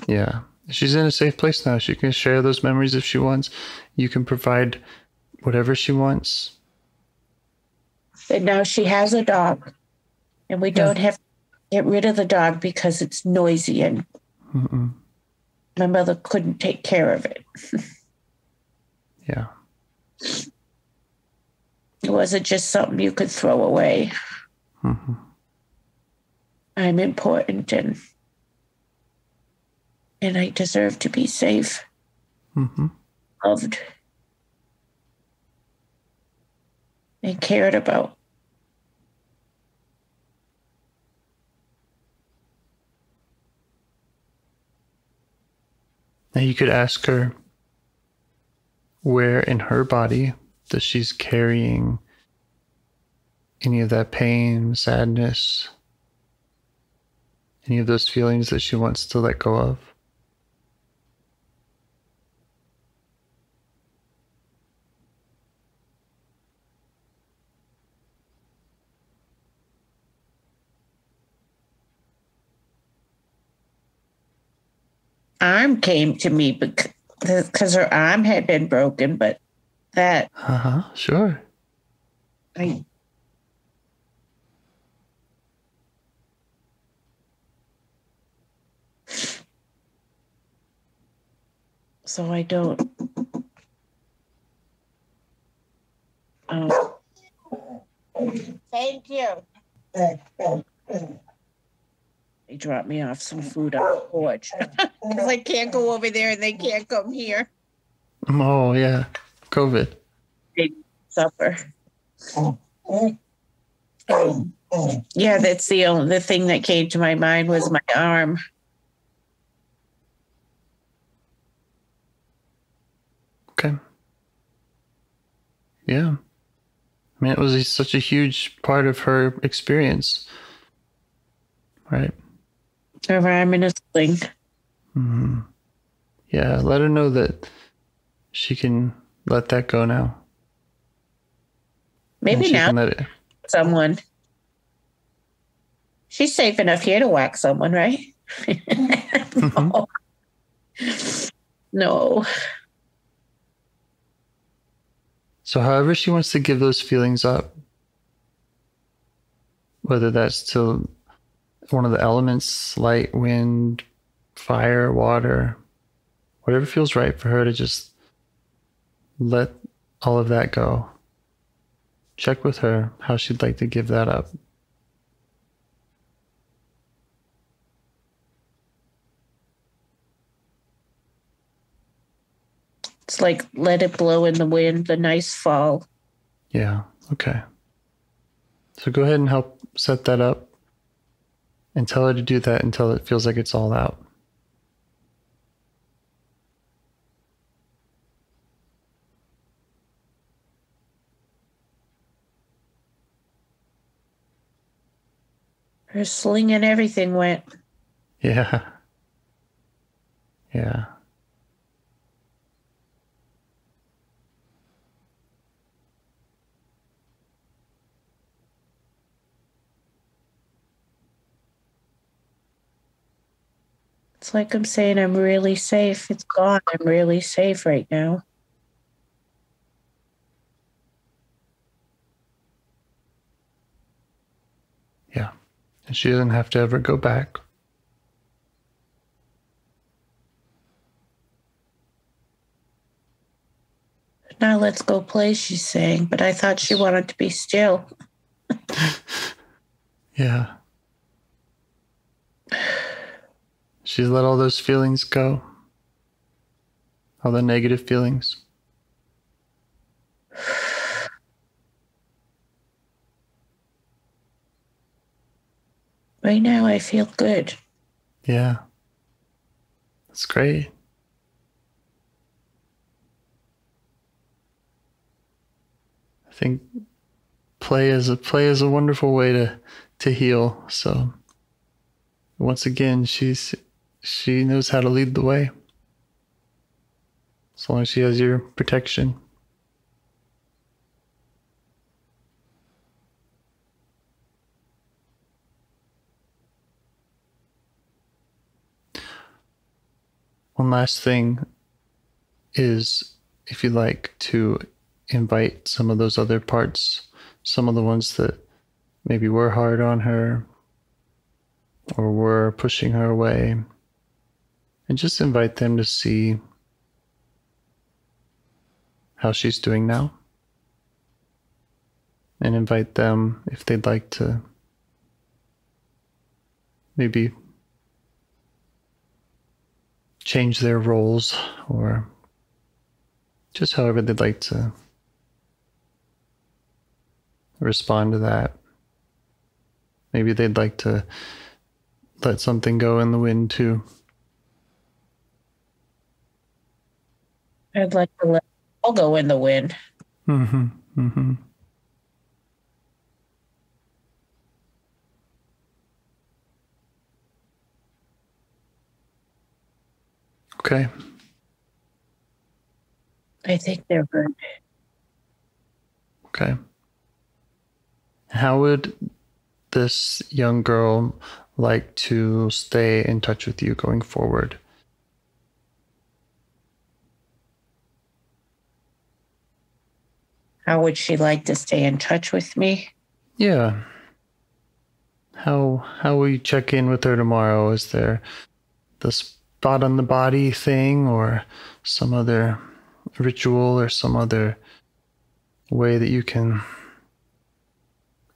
Yeah. She's in a safe place now. She can share those memories if she wants. You can provide whatever she wants. And now she has a dog. And we don't have to get rid of the dog because it's noisy and my mother couldn't take care of it. Yeah. It wasn't just something you could throw away. Mm-hmm. I'm important and I deserve to be safe, loved, and cared about. Now you could ask her where in her body that she's carrying any of that pain, sadness, any of those feelings that she wants to let go of. Arm came to me because her arm had been broken, but that Sure. So I don't. Thank you. They dropped me off some food on the porch. Because I can't go over there and they can't come here. Oh, yeah. COVID. Big supper. Yeah, that's the thing that came to my mind was my arm. Okay. Yeah. I mean, it was such a huge part of her experience. Right. Her arm in a sling. Yeah, let her know that she can let that go now. Maybe now someone. She's safe enough here to whack someone, right? No. No. So however she wants to give those feelings up, whether that's to one of the elements, light, wind, fire, water, whatever feels right for her to just let all of that go. Check with her how she'd like to give that up. It's like let it blow in the wind, the nice fall. Yeah, okay. So go ahead and help set that up and tell her to do that until it feels like it's all out. Her sling and everything went. Yeah. Yeah. It's like I'm saying I'm really safe. It's gone. I'm really safe right now. Yeah. And she doesn't have to ever go back. Now let's go play, she's saying. But I thought she wanted to be still. Yeah. She's let all those feelings go. All the negative feelings. Right now I feel good. Yeah. That's great. I think play is a wonderful way to heal. So once again, she knows how to lead the way. As long as she has your protection. One last thing is, if you'd like to invite some of those other parts, some of the ones that maybe were hard on her or were pushing her away, and just invite them to see how she's doing now. And invite them, if they'd like to maybe change their roles, or just however they'd like to respond to that. Maybe they'd like to let something go in the wind too. I'd like to let it all go in the wind. Mm-hmm. Mm-hmm. Okay. I think they're good. Okay. How would this young girl like to stay in touch with you going forward? How would she like to stay in touch with me? Yeah. How will you check in with her tomorrow? Is there the spot on the body thing, or some other ritual, or some other way that you can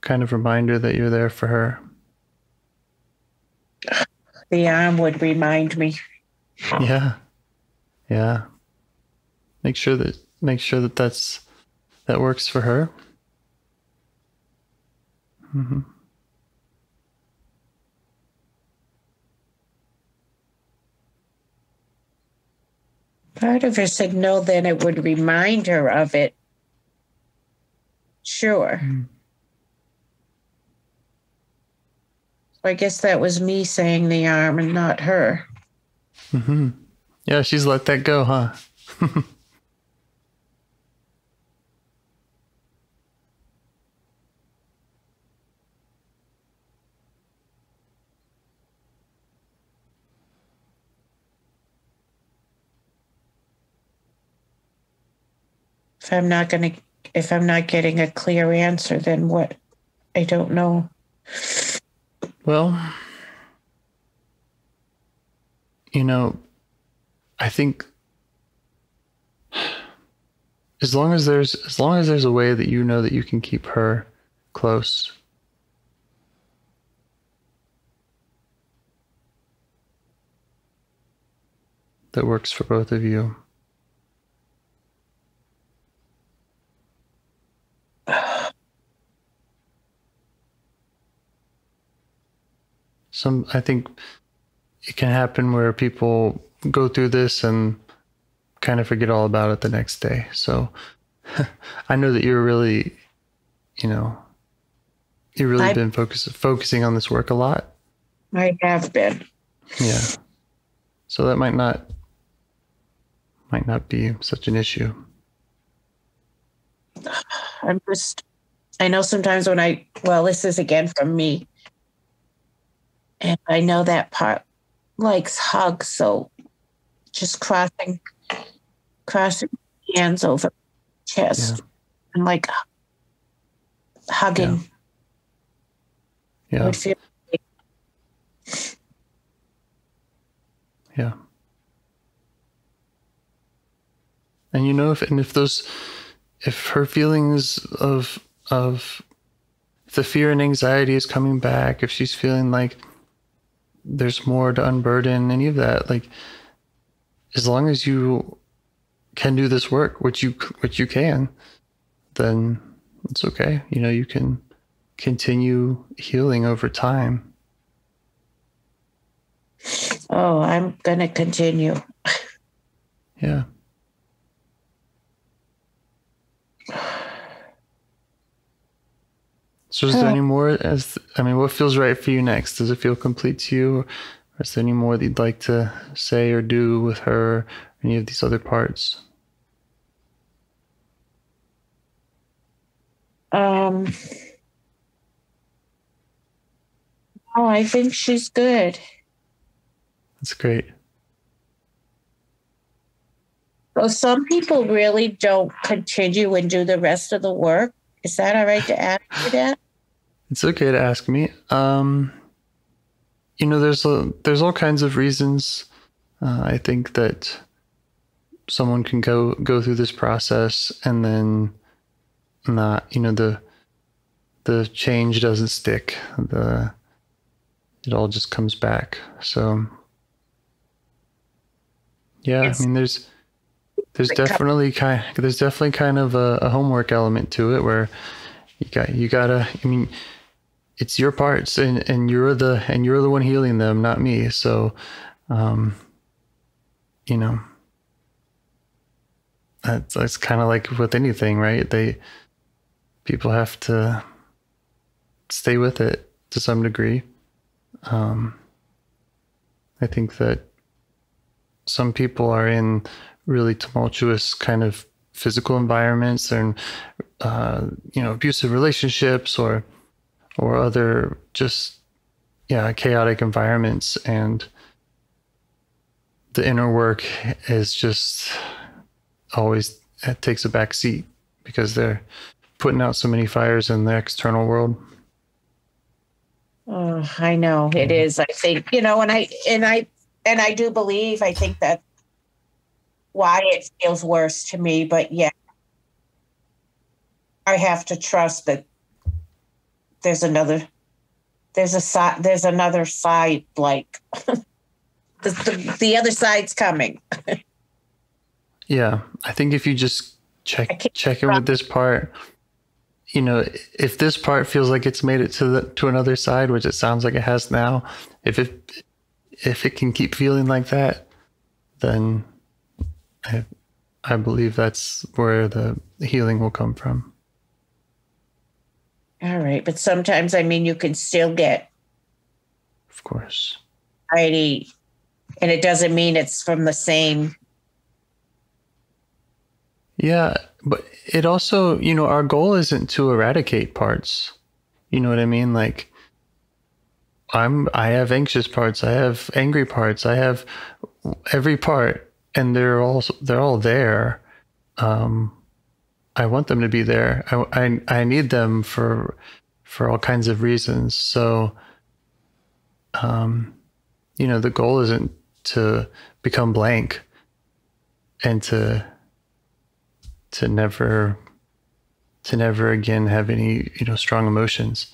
kind of remind her that you're there for her? The arm would remind me. Yeah. Yeah. Make sure that that works for her. Mm-hmm. Part of her said no, then it would remind her of it. Sure. Mm-hmm. I guess that was me saying the arm and not her. Mm-hmm. Yeah, she's let that go, huh? if I'm not getting a clear answer, then what? I don't know. Well, you know, I think as long as there's a way that you know that you can keep her close, that works for both of you. I think it can happen where people go through this and kind of forget all about it the next day. So I know that you're really, you've really been focusing on this work a lot. I have been. Yeah. So that might not be such an issue. I know sometimes this is again from me. And I know that part likes hugs, so just crossing hands over chest and like hugging. Yeah. I would feel yeah. And if her feelings of the fear and anxiety is coming back, if she's feeling like there's more to unburden, any of that, like, as long as you can do this work, which you can, then it's okay. You can continue healing over time. Oh, I'm going to continue. Yeah. So is there any more what feels right for you next? Does it feel complete to you? Or is there any more that you'd like to say or do with her, any of these other parts? Oh, I think she's good. That's great. So some people really don't continue and do the rest of the work. Is that all right to ask you that? It's okay to ask me. There's all kinds of reasons. I think that someone can go through this process and then not, the change doesn't stick. It all just comes back. So yeah, there's definitely kind of a homework element to it where you gotta, it's your parts and you're the one healing them, not me. So, that's kind of like with anything, right? People have to stay with it to some degree. I think that some people are in really tumultuous kind of physical environments and, abusive relationships or other just, chaotic environments. And the inner work is just always, it takes a back seat because they're putting out so many fires in the external world. Oh, I know it is. I think, and I do believe, I think that's why it feels worse to me. But yeah, I have to trust that there's another side, like the other side's coming. Yeah. I think if you just check in with this part, if this part feels like it's made it to another side, which it sounds like it has now, if it can keep feeling like that, then I believe that's where the healing will come from. All right. But sometimes, you can still get, of course, anxiety, and it doesn't mean it's from the same. Yeah. But it also, our goal isn't to eradicate parts. You know what I mean? Like, I have anxious parts. I have angry parts. I have every part, and they're all there. I want them to be there. I need them for all kinds of reasons. So, the goal isn't to become blank and to never again have any, strong emotions.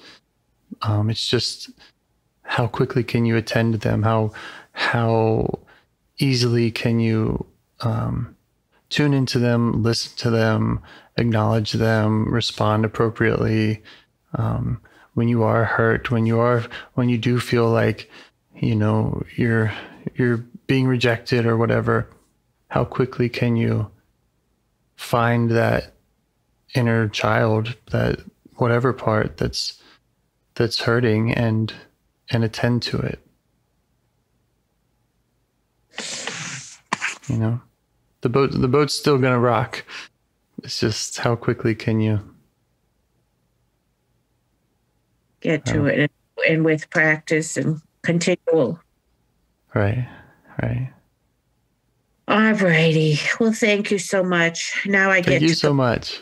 It's just how quickly can you attend to them? How easily can you tune into them, listen to them, acknowledge them, respond appropriately. When you are hurt, when you do feel like, you're being rejected or whatever, how quickly can you find that inner child, that whatever part that's hurting, and attend to it. The boat's still gonna rock. It's just how quickly can you get to it, and with practice and continual. Right. All righty. Well, thank you so much. Now Thank you so much.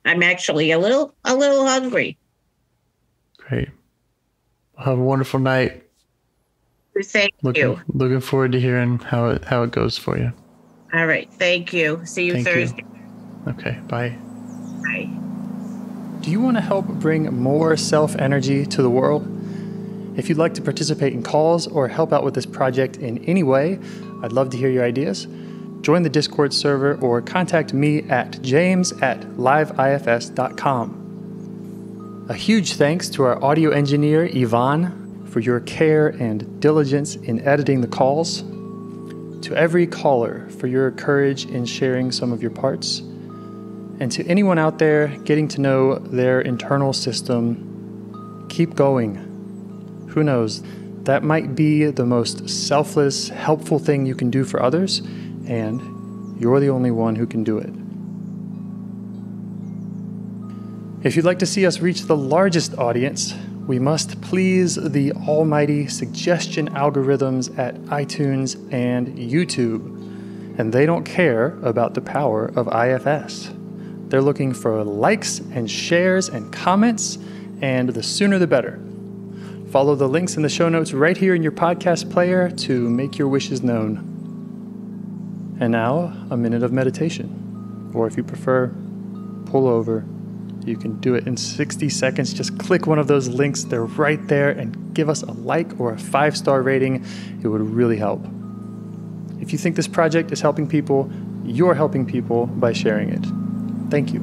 I'm actually a little hungry. Great. Well, have a wonderful night. Thank you. Looking forward to hearing how it goes for you. All right. Thank you. See you Thursday. Okay. Bye. Bye. Do you want to help bring more self-energy to the world? If you'd like to participate in calls or help out with this project in any way, I'd love to hear your ideas. Join the Discord server or contact me at james@liveifs.com. A huge thanks to our audio engineer, Yvonne, for your care and diligence in editing the calls. To every caller for your courage in sharing some of your parts. And to anyone out there getting to know their internal system, keep going. Who knows, that might be the most selfless, helpful thing you can do for others, and you're the only one who can do it. If you'd like to see us reach the largest audience, we must please the almighty suggestion algorithms at iTunes and YouTube, and they don't care about the power of IFS. They're looking for likes and shares and comments, and the sooner the better. Follow the links in the show notes right here in your podcast player to make your wishes known. And now, a minute of meditation. Or if you prefer, pull over. You can do it in 60 seconds. Just click one of those links. They're right there, and give us a like or a 5-star rating. It would really help. If you think this project is helping people, you're helping people by sharing it. Thank you.